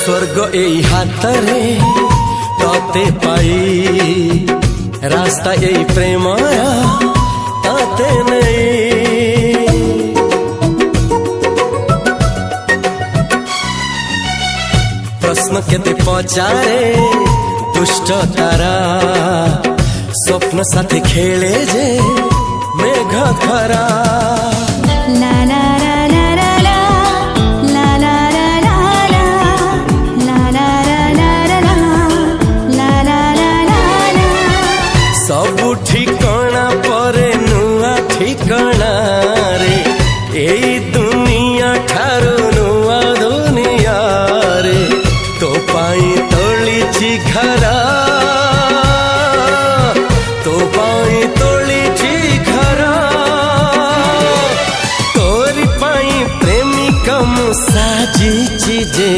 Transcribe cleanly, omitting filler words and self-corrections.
स्वर्ग एई हातरे तते पाई रास्ता एई प्रेमया ताते नहीं। प्रश्न केते पचारे दुष्ट तारा स्वप्न साथी खेले जे मेघ खरा। ला ला ला ला ला ला ला ला ला ला ला ला ला ला ला। सबु ठिकाना परे नुआ ठिकाना रे एई दुनिया ठारू नुआ दुनिया रे। तो पाई तोलिछि घरा तो पाई तोलिछि घरा तोरी पाई प्रेमिका मु साजिछि जे।